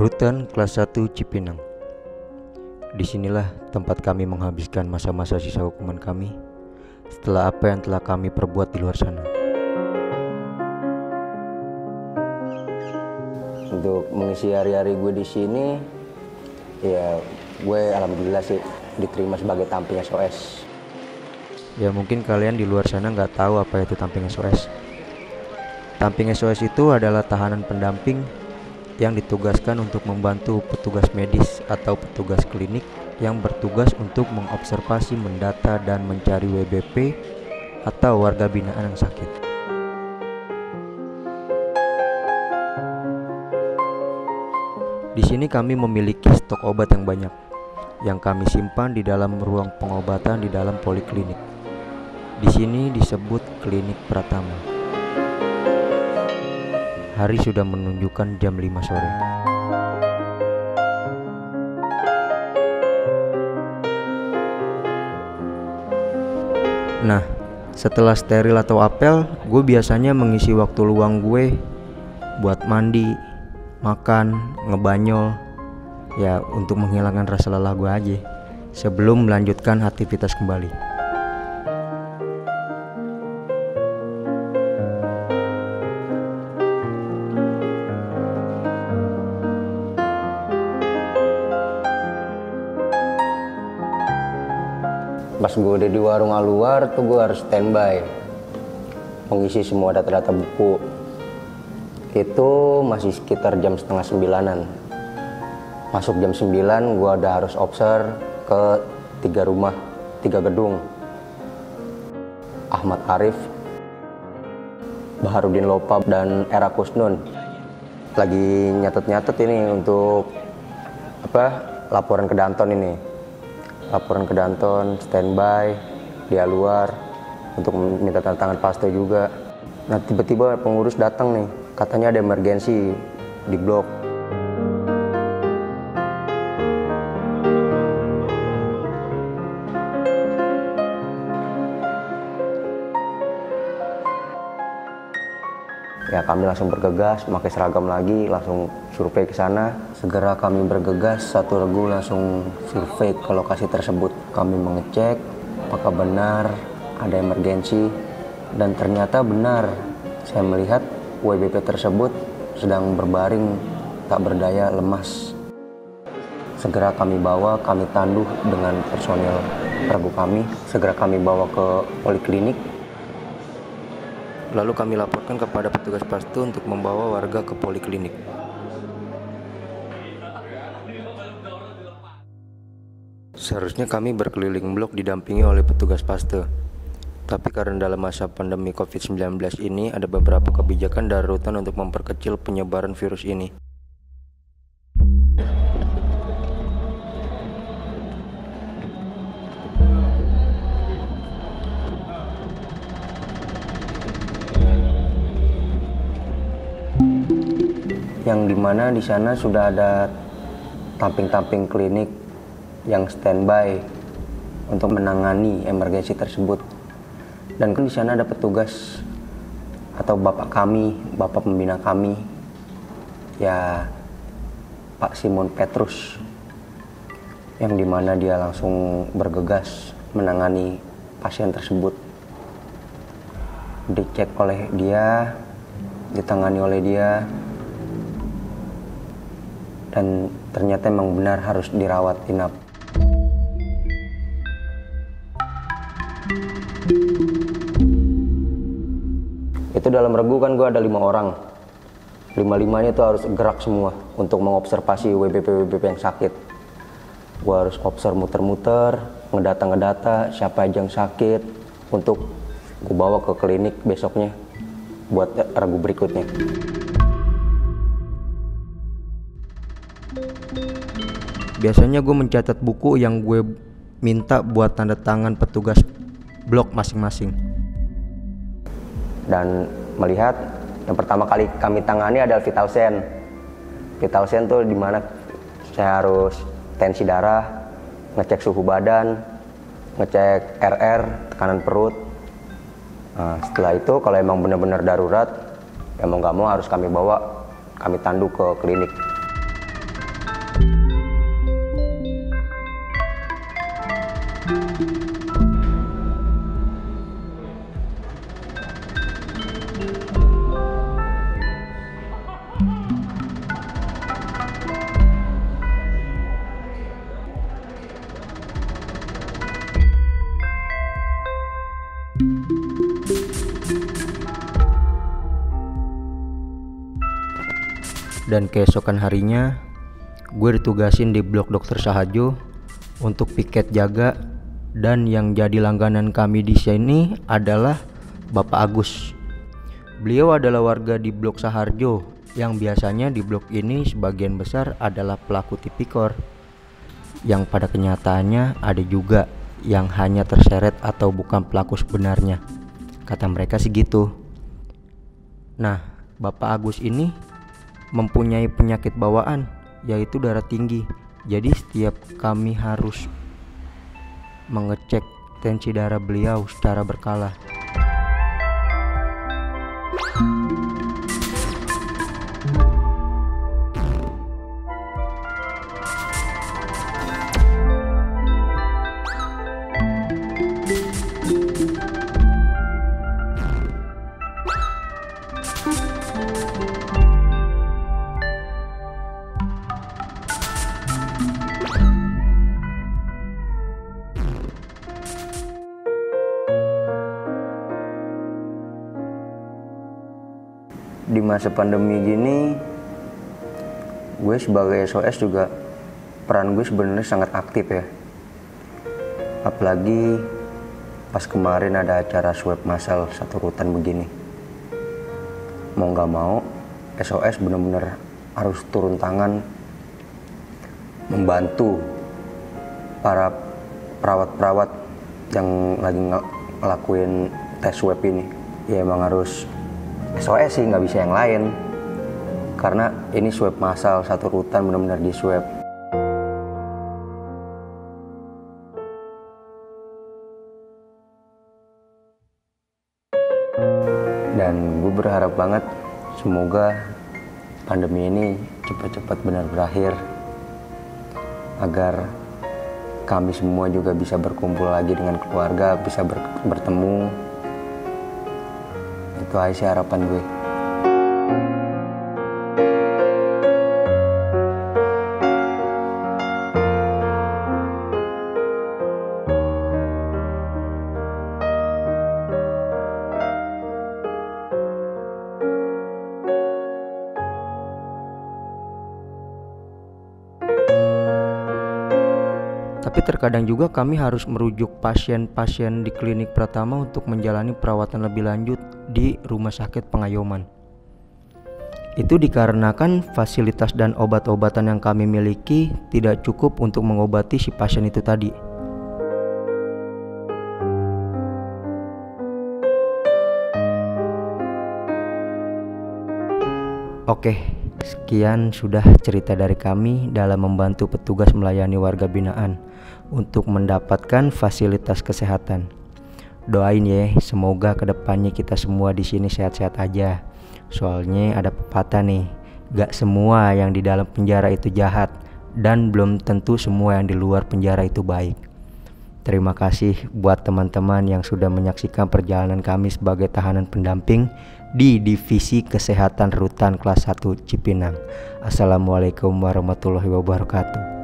Rutan kelas 1 Cipinang. Disinilah tempat kami menghabiskan masa-masa sisa hukuman kami setelah apa yang telah kami perbuat di luar sana. Untuk mengisi hari-hari gue di sini, ya gue alhamdulillah sih diterima sebagai tamping SOS. Ya mungkin kalian di luar sana nggak tahu apa itu tamping SOS. Tamping SOS itu adalah tahanan pendamping yang ditugaskan untuk membantu petugas medis atau petugas klinik yang bertugas untuk mengobservasi, mendata, dan mencari WBP atau warga binaan yang sakit. Di sini kami memiliki stok obat yang banyak yang kami simpan di dalam ruang pengobatan di dalam poliklinik. Di sini disebut Klinik Pratama. Hari sudah menunjukkan jam 5 sore. Nah, setelah steril atau apel, gue biasanya mengisi waktu luang gue buat mandi, makan, ngebanyol, ya untuk menghilangkan rasa lelah gue aja sebelum melanjutkan aktivitas kembali. Pas gue udah di warung Aluar tuh gue harus standby mengisi semua data-data buku. Itu masih sekitar jam setengah 9-an. Masuk jam 9 gue udah harus obser ke 3 rumah, 3 gedung. Ahmad Arif, Baharudin Lopa, dan Era Kusnun. Lagi nyatet-nyatet ini untuk laporan ke Danton ini. Laporan ke Danton, standby di Aluar untuk minta tanda tangan paste juga. Nah tiba-tiba pengurus datang nih, katanya ada emergensi di blok. Ya kami langsung bergegas, pakai seragam lagi, langsung survei ke sana. Segera kami bergegas, satu regu langsung survei ke lokasi tersebut. Kami mengecek apakah benar ada emergensi, dan ternyata benar. Saya melihat WBP tersebut sedang berbaring, tak berdaya, lemas. Segera kami bawa, kami tanduh dengan personil regu kami. Segera kami bawa ke poliklinik. Lalu kami laporkan kepada petugas paste untuk membawa warga ke poliklinik. Seharusnya kami berkeliling blok didampingi oleh petugas paste. Tapi karena dalam masa pandemi COVID-19 ini ada beberapa kebijakan dari rutan untuk memperkecil penyebaran virus ini. Yang dimana di sana sudah ada tamping-tamping klinik yang standby untuk menangani emergensi tersebut. Dan di sana ada petugas atau bapak kami, bapak pembina kami, ya Pak Simon Petrus, yang dimana dia langsung bergegas menangani pasien tersebut. Dicek oleh dia, ditangani oleh dia, dan ternyata memang benar harus dirawat inap. Itu dalam regu kan gue ada 5 orang. 5-5-nya itu harus gerak semua untuk mengobservasi WBP yang sakit. Gue harus observ muter-muter, ngedata siapa aja yang sakit untuk gue bawa ke klinik besoknya buat regu berikutnya. Biasanya gue mencatat buku yang gue minta buat tanda tangan petugas blok masing-masing. Dan melihat yang pertama kali kami tangani adalah vital sign. Vital sign tuh dimana saya harus tensi darah, ngecek suhu badan, ngecek RR, tekanan perut. Nah, setelah itu kalau emang benar-benar darurat, ya mau nggak mau harus kami bawa, kami tandu ke klinik. Dan keesokan harinya gue ditugasin di blok Dr. Sahajo untuk piket jaga. Dan yang jadi langganan kami di sini adalah Bapak Agus. Beliau adalah warga di blok Saharjo yang biasanya di blok ini sebagian besar adalah pelaku tipikor, yang pada kenyataannya ada juga yang hanya terseret atau bukan pelaku sebenarnya. Kata mereka sih gitu. Nah, Bapak Agus ini mempunyai penyakit bawaan, yaitu darah tinggi. Jadi setiap kami harus mengecek tensi darah beliau secara berkala. Di masa pandemi gini, gue sebagai SOS juga peran gue sebenarnya sangat aktif ya. Apalagi pas kemarin ada acara swab massal satu rutan begini. Mau nggak mau, SOS benar-benar harus turun tangan membantu para perawat-perawat yang lagi ngelakuin tes swab ini. Ya emang harus SOS sih, nggak bisa yang lain, karena ini swab massal satu rutan benar-benar di swab. Dan gue berharap banget semoga pandemi ini cepat-cepat benar berakhir, agar kami semua juga bisa berkumpul lagi dengan keluarga, bisa bertemu. Itu aja sih harapan gue. Tapi terkadang juga kami harus merujuk pasien-pasien di klinik Pratama untuk menjalani perawatan lebih lanjut di rumah sakit Pengayoman. Itu dikarenakan fasilitas dan obat-obatan yang kami miliki tidak cukup untuk mengobati si pasien itu tadi. Oke, sekian sudah cerita dari kami dalam membantu petugas melayani warga binaan untuk mendapatkan fasilitas kesehatan. Doain ya, semoga kedepannya kita semua di sini sehat-sehat aja. Soalnya ada pepatah nih, gak semua yang di dalam penjara itu jahat, dan belum tentu semua yang di luar penjara itu baik. Terima kasih buat teman-teman yang sudah menyaksikan perjalanan kami sebagai tahanan pendamping di Divisi Kesehatan Rutan Kelas 1 Cipinang. Assalamualaikum warahmatullahi wabarakatuh.